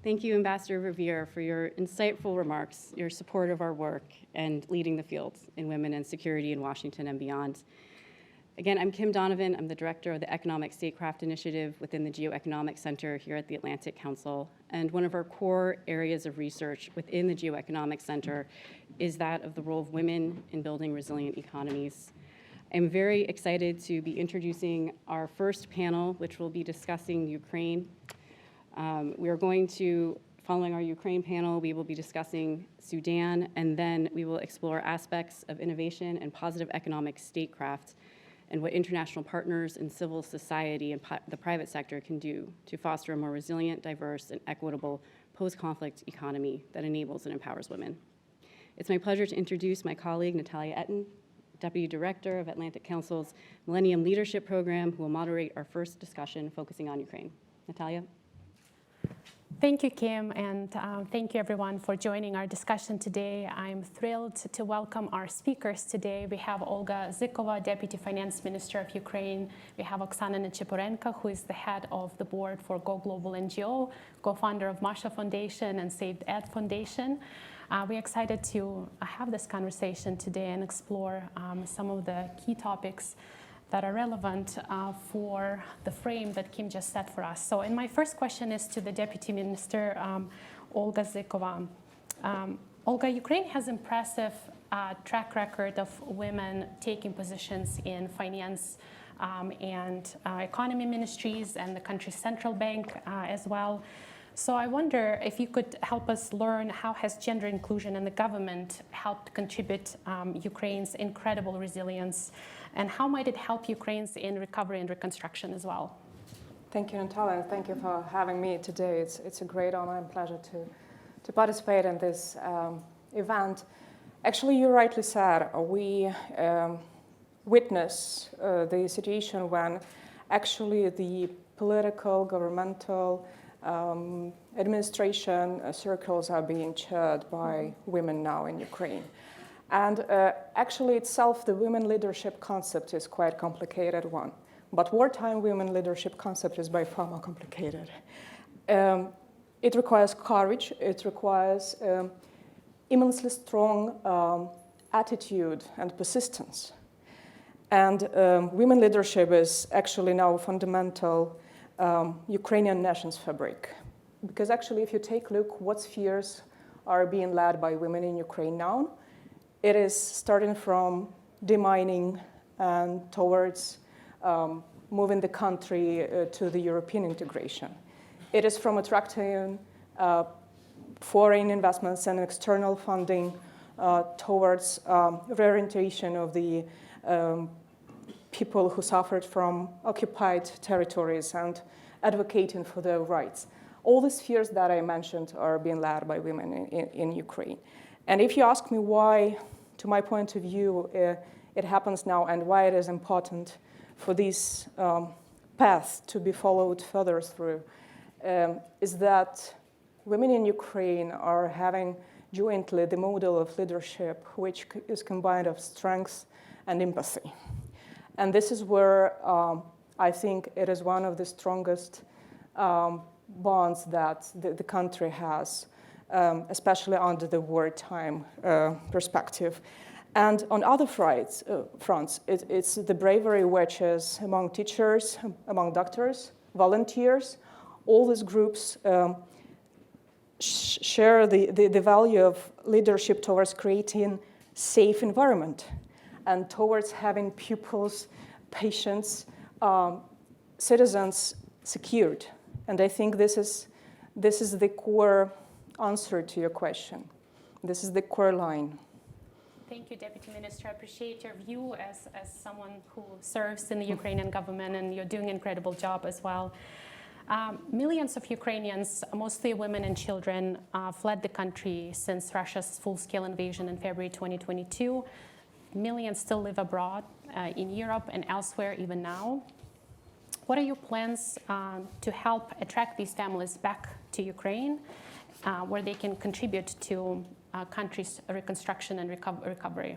Thank you, Ambassador Revere, for your insightful remarks, your support of our work, and leading the field in women and security in Washington and beyond. Again, I'm Kim Donovan. I'm the director of the Economic Statecraft Initiative within the Geoeconomic Center here at the Atlantic Council. And one of our core areas of research within the Geoeconomic Center is that of the role of women in building resilient economies. I'm very excited to be introducing our first panel, which will be discussing Ukraine. We are going to, following our Ukraine panel, we will be discussing Sudan, and then we will explore aspects of innovation and positive economic statecraft and what international partners in civil society and the private sector can do to foster a more resilient, diverse, and equitable post-conflict economy that enables and empowers women. It's my pleasure to introduce my colleague, Natalia Etten, Deputy Director of Atlantic Council's Millennium Leadership Program, who will moderate our first discussion focusing on Ukraine. Natalia? Thank you, Kim, and thank you, everyone, for joining our discussion today. I'm thrilled to welcome our speakers today. We have Olga Zykova, Deputy Finance Minister of Ukraine. We have Oksana Nechepurenko, who is the head of the board for Go Global NGO, co-founder of Masha Foundation and Saved Ed Foundation. We're excited to have this conversation today and explore some of the key topics that are relevant for the frame that Kim just set for us. So, and my first question is to the Deputy Minister, Olga Zykova. Olga, Ukraine has impressive track record of women taking positions in finance and economy ministries and the country's central bank as well. So I wonder if you could help us learn how has gender inclusion in the government helped contribute Ukraine's incredible resilience, and how might it help Ukraine's in recovery and reconstruction as well? Thank you, Natalia, and thank you for having me today. It's a great honor and pleasure to participate in this event. Actually, you rightly said, we witness the situation when actually the political, governmental, administration circles are being chaired by women now in Ukraine. And actually itself, the women leadership concept is quite a complicated one. But wartime women leadership concept is by far more complicated. It requires courage. It requires immensely strong attitude and persistence. And women leadership is actually now a fundamental Ukrainian nation's fabric. Because actually, if you take a look what spheres are being led by women in Ukraine now, it is starting from demining and towards moving the country to the European integration. It is from attracting foreign investments and external funding towards reorientation of the people who suffered from occupied territories and advocating for their rights. All the spheres that I mentioned are being led by women in Ukraine. And if you ask me why, to my point of view, it happens now and why it is important for this path to be followed further through, is that women in Ukraine are having jointly the model of leadership which is combined of strength and empathy. And this is where I think it is one of the strongest bonds that the country has, especially under the wartime perspective. And on other fronts, it's the bravery which is among teachers, among doctors, volunteers. All these groups share the value of leadership towards creating safe environment and towards having pupils, patients, citizens secured. And I think this is the core answer to your question. This is the core line. Thank you, Deputy Minister. I appreciate your view as someone who serves in the Ukrainian government, and you're doing an incredible job as well. Millions of Ukrainians, mostly women and children, fled the country since Russia's full-scale invasion in February 2022. Millions still live abroad in Europe and elsewhere even now. What are your plans to help attract these families back to Ukraine, where they can contribute to country's reconstruction and recovery?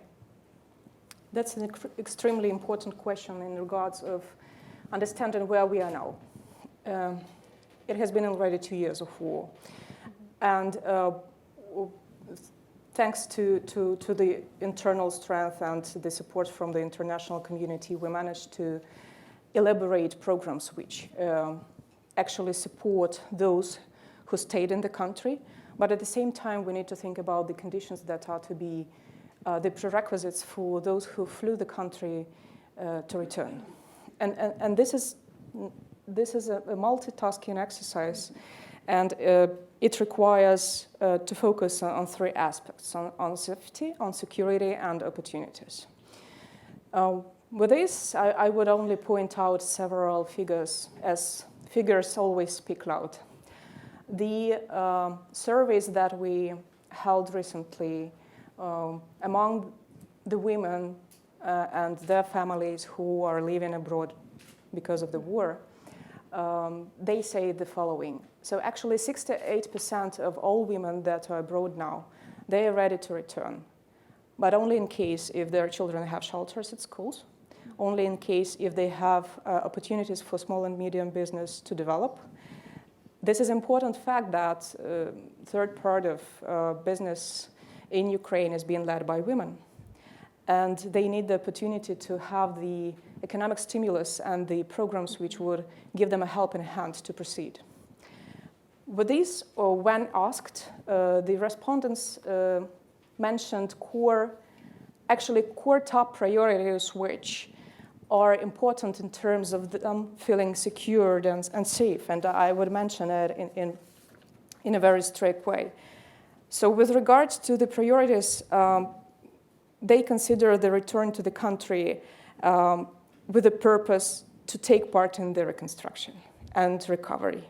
That's an extremely important question in regards of understanding where we are now. It has been already 2 years of war. And thanks to the internal strength and the support from the international community, we managed to elaborate programs which actually support those who stayed in the country. But at the same time, we need to think about the conditions that are to be the prerequisites for those who flew the country to return. And this is a multitasking exercise, and it requires to focus on three aspects: on safety, on security, and opportunities. With this, I would only point out several figures, as figures always speak loud. The surveys that we held recently among the women and their families who are living abroad because of the war, they say the following. So actually 68% of all women that are abroad now, they are ready to return, but only in case if their children have shelters at schools, only in case if they have opportunities for small and medium business to develop. This is an important fact that third part of business in Ukraine is being led by women. And they need the opportunity to have the economic stimulus and the programs which would give them a helping hand to proceed. With this, when asked, the respondents mentioned core top priorities which are important in terms of them feeling secured and safe. And I would mention it in a very strict way. So with regards to the priorities, they consider the return to the country with a purpose to take part in the reconstruction and recovery.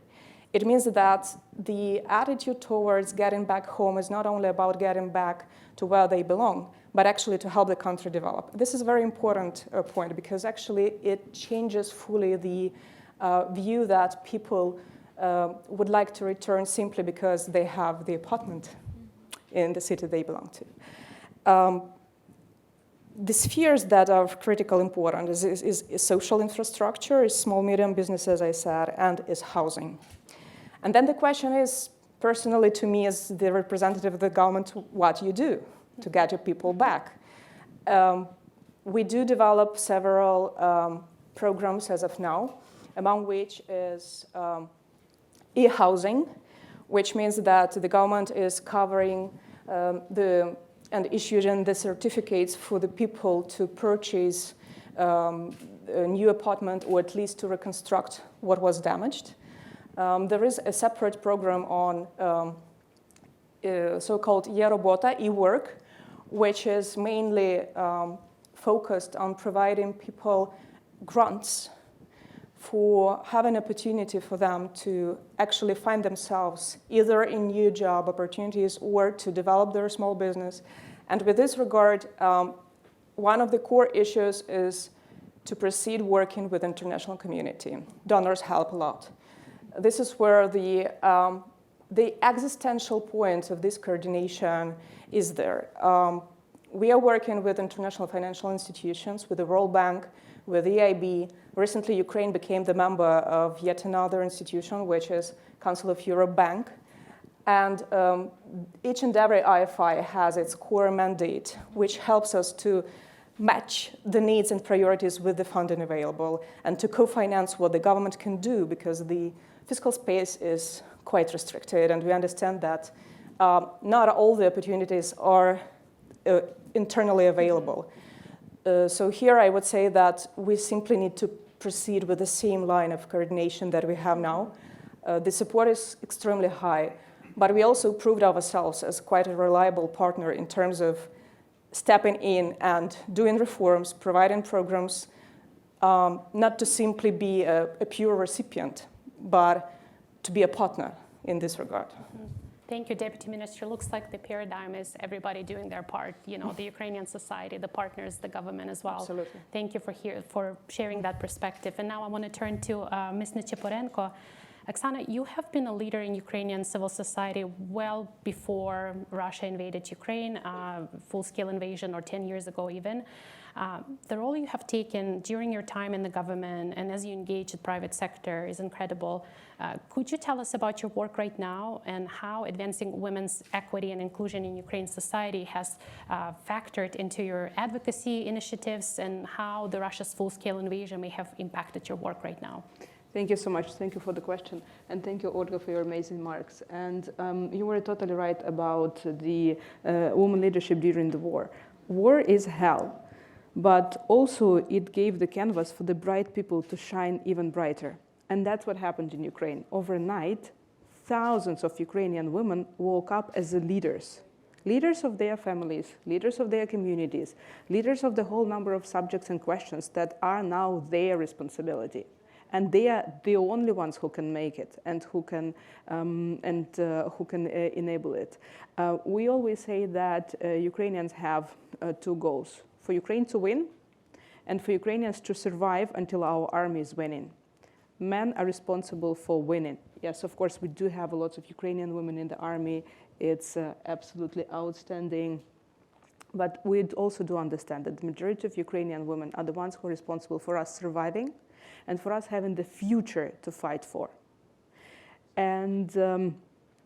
It means that the attitude towards getting back home is not only about getting back to where they belong, but actually to help the country develop. This is a very important point, because actually it changes fully the view that people would like to return simply because they have the apartment in the city they belong to. The spheres that are of critical importance is social infrastructure, is small, medium business, as I said, and is housing. And then the question is, personally to me as the representative of the government, what do you do to get your people back? We do develop several programs as of now, among which is e-housing, which means that the government is covering and issuing the certificates for the people to purchase a new apartment, or at least to reconstruct what was damaged. There is a separate program on so-called e-robota, e-work, which is mainly focused on providing people grants for having opportunity for them to actually find themselves either in new job opportunities or to develop their small business. And with this regard, one of the core issues is to proceed working with international community. Donors help a lot. This is where the existential point of this coordination is there. We are working with international financial institutions, with the World Bank, with the EIB. Recently, Ukraine became the member of yet another institution, which is Council of Europe Bank. And each and every IFI has its core mandate, which helps us to match the needs and priorities with the funding available and to co-finance what the government can do, because the fiscal space is quite restricted, and we understand that not all the opportunities are internally available. So here I would say that we simply need to proceed with the same line of coordination that we have now. The support is extremely high, but we also proved ourselves as quite a reliable partner in terms of stepping in and doing reforms, providing programs, not to simply be a pure recipient, but to be a partner in this regard. Thank you, Deputy Minister. Looks like the paradigm is everybody doing their part, the Ukrainian society, the partners, the government as well. Absolutely. Thank you for sharing that perspective. And now I want to turn to Ms. Necheporenko. Oksana, you have been a leader in Ukrainian civil society well before Russia invaded Ukraine, full-scale invasion, or 10 years ago even. The role you have taken during your time in the government and as you engage the private sector is incredible. Could you tell us about your work right now and how advancing women's equity and inclusion in Ukraine society has factored into your advocacy initiatives and how the Russia's full-scale invasion may have impacted your work right now? Thank you so much. Thank you for the question. And thank you, Olga, for your amazing remarks. And you were totally right about the women leadership during the war. War is hell, but also it gave the canvas for the bright people to shine even brighter. And that's what happened in Ukraine. Overnight, thousands of Ukrainian women woke up as the leaders. Leaders of their families, leaders of their communities, leaders of the whole number of subjects and questions that are now their responsibility. And they are the only ones who can make it and who can enable it. We always say that Ukrainians have two goals: for Ukraine to win, and for Ukrainians to survive until our army is winning. Men are responsible for winning. Yes, of course, we do have a lot of Ukrainian women in the army. It's absolutely outstanding. But we also do understand that the majority of Ukrainian women are the ones who are responsible for us surviving and for us having the future to fight for. And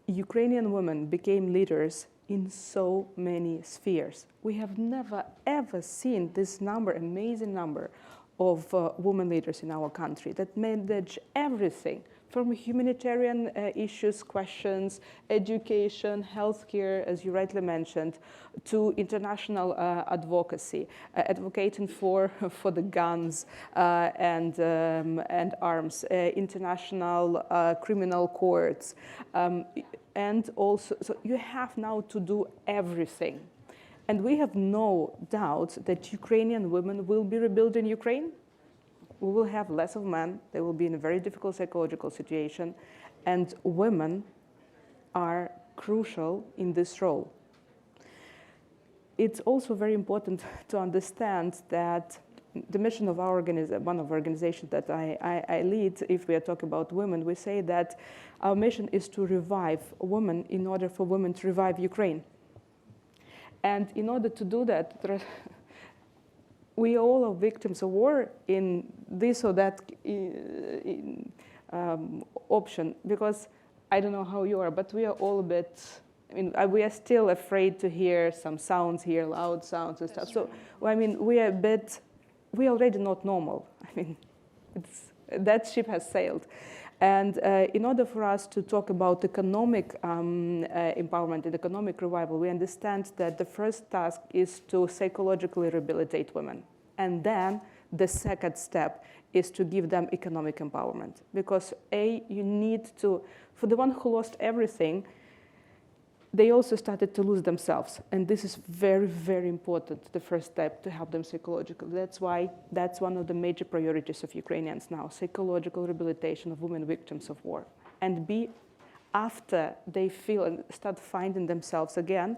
Ukrainian women became leaders in so many spheres. We have never, ever seen this number, amazing number, of women leaders in our country that manage everything from humanitarian issues, questions, education, healthcare, as you rightly mentioned, to international advocacy, advocating for the guns and arms, international criminal courts, and also, so you have now to do everything. And we have no doubt that Ukrainian women will be rebuilding Ukraine. We will have less of men. They will be in a very difficult psychological situation. And women are crucial in this role. It's also very important to understand that the mission of our one of our organizations that I lead, if we are talking about women, we say that our mission is to revive women in order for women to revive Ukraine. And in order to do that, we all are victims of war in this or that option, because I don't know how you are, but we are all a bit, I mean, we are still afraid to hear some sounds here, loud sounds and stuff. So, I mean, we are a bit, we are already not normal. I mean, that ship has sailed. And in order for us to talk about economic empowerment and economic revival, we understand that the first task is to psychologically rehabilitate women. And then the second step is to give them economic empowerment. Because you need to, for the one who lost everything, they also started to lose themselves. And this is very, very important, the first step, to help them psychologically. That's why that's one of the major priorities of Ukrainians now, psychological rehabilitation of women victims of war. And after they feel and start finding themselves again,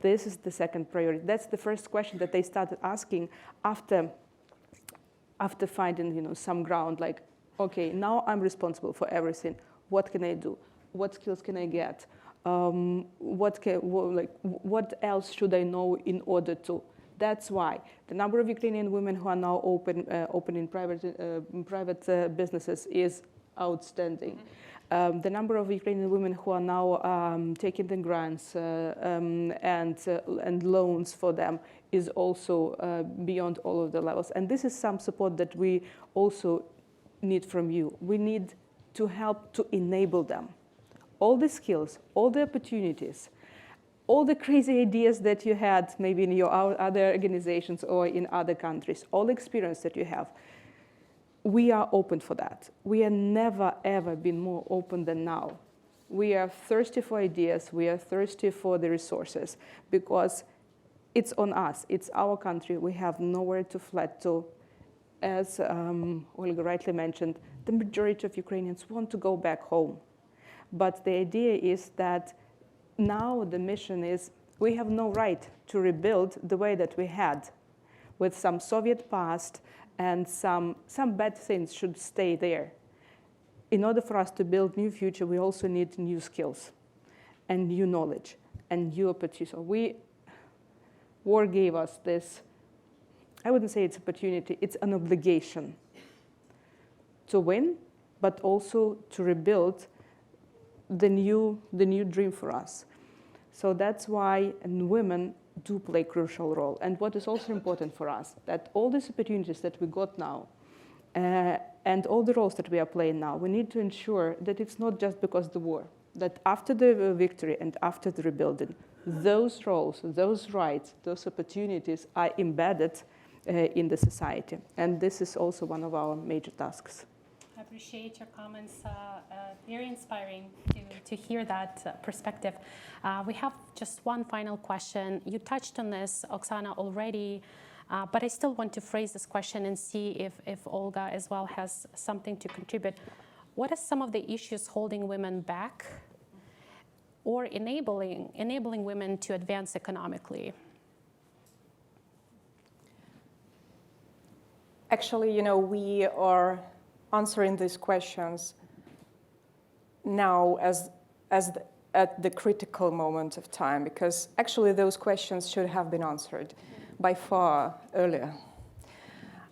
this is the second priority. That's the first question that they started asking after finding some ground, like, okay, now I'm responsible for everything. What can I do? What skills can I get? What else should I know in order to? That's why the number of Ukrainian women who are now opening private businesses is outstanding. The number of Ukrainian women who are now taking the grants and loans for them is also beyond all of the levels. And this is some support that we also need from you. We need to help to enable them. All the skills, all the opportunities, all the crazy ideas that you had maybe in your other organizations or in other countries, all the experience that you have, we are open for that. We have never, ever been more open than now. We are thirsty for ideas. We are thirsty for the resources because it's on us. It's our country. We have nowhere to flee to. As Olga rightly mentioned, the majority of Ukrainians want to go back home. But the idea is that now the mission is we have no right to rebuild the way that we had with some Soviet past, and some bad things should stay there. In order for us to build new future, we also need new skills and new knowledge and new opportunities. War gave us this, I wouldn't say it's opportunity, it's an obligation to win, but also to rebuild the new dream for us. So that's why women do play a crucial role. And what is also important for us, that all these opportunities that we got now, and all the roles that we are playing now, we need to ensure that it's not just because of the war, that after the victory and after the rebuilding, those roles, those rights, those opportunities are embedded in the society. And this is also one of our major tasks. I appreciate your comments. Very inspiring to hear that perspective. We have just one final question. You touched on this, Oksana, already, but I still want to phrase this question and see if Olga as well has something to contribute. What are some of the issues holding women back or enabling women to advance economically? Actually, we are answering these questions now at the critical moment of time, because actually those questions should have been answered by far earlier.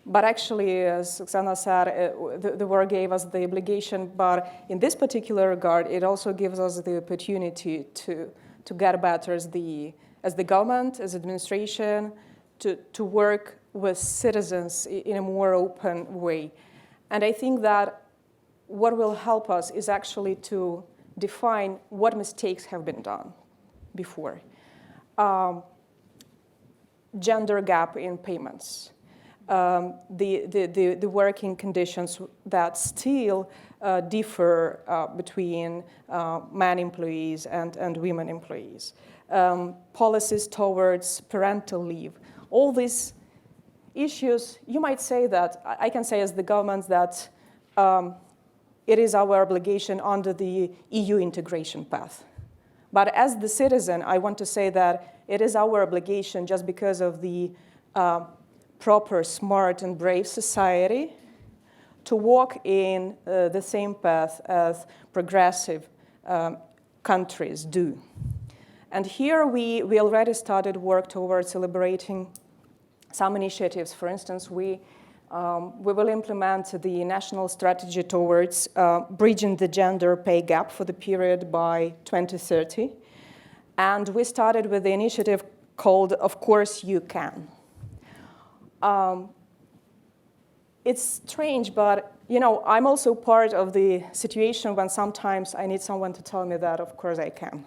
But actually, as Oksana said, the war gave us the obligation, but in this particular regard, it also gives us the opportunity to get better as the government, as administration, to work with citizens in a more open way. And I think that what will help us is actually to define what mistakes have been done before. Gender gap in payments, the working conditions that still differ between men employees and women employees, policies towards parental leave, all these issues. You might say that, I can say as the government that it is our obligation under the EU integration path. But as the citizen, I want to say that it is our obligation just because of the proper, smart, and brave society to walk in the same path as progressive countries do. And here we already started work towards elaborating some initiatives. For instance, we will implement the national strategy towards bridging the gender pay gap for the period by 2030. And we started with the initiative called Of Course You Can. It's strange, but I'm also part of the situation when sometimes I need someone to tell me that, of course I can.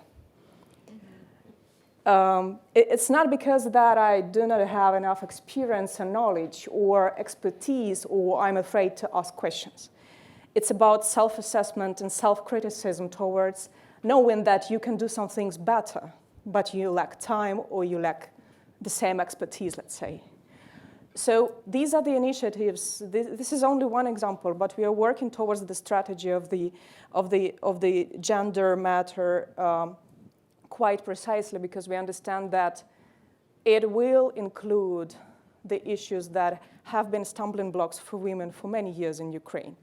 It's not because that I do not have enough experience and knowledge or expertise, or I'm afraid to ask questions. It's about self-assessment and self-criticism towards knowing that you can do some things better, but you lack time or you lack the same expertise, let's say. So these are the initiatives. This is only one example, but we are working towards the strategy of the gender matter quite precisely, because we understand that it will include the issues that have been stumbling blocks for women for many years in Ukraine.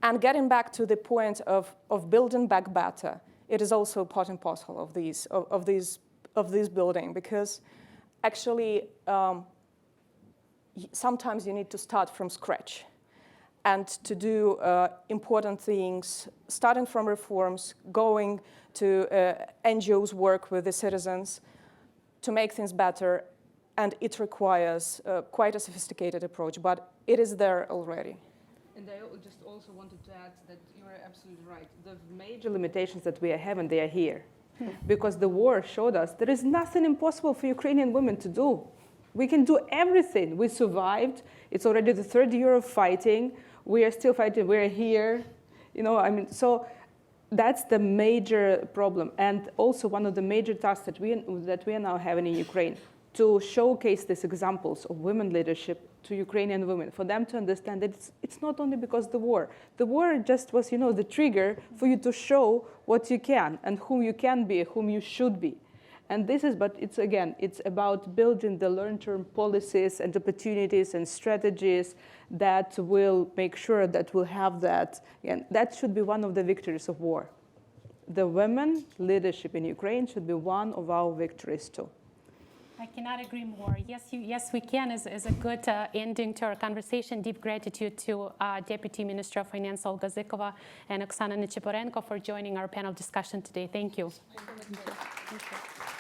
And getting back to the point of building back better, it is also part and parcel of this building, because actually sometimes you need to start from scratch and to do important things, starting from reforms, going to NGOs work with the citizens to make things better, and it requires quite a sophisticated approach, but it is there already. And I just also wanted to add that you are absolutely right. The major limitations that we are having, they are here. Because the war showed us there is nothing impossible for Ukrainian women to do. We can do everything. We survived. It's already the third year of fighting. We are still fighting. We are here. So that's the major problem. And also one of the major tasks that we are now having in Ukraine, to showcase these examples of women leadership to Ukrainian women, for them to understand that it's not only because the war. The war just was, the trigger for you to show what you can and whom you can be, whom you should be. And but it's about building the long-term policies and opportunities and strategies that will make sure that we'll have that. And that should be one of the victories of war. The women leadership in Ukraine should be one of our victories too. I cannot agree more. Yes, we can is a good ending to our conversation. Deep gratitude to Deputy Minister of Finance Olga Zykova and Oksana Nechiporenko for joining our panel discussion today. Thank you. Thank you.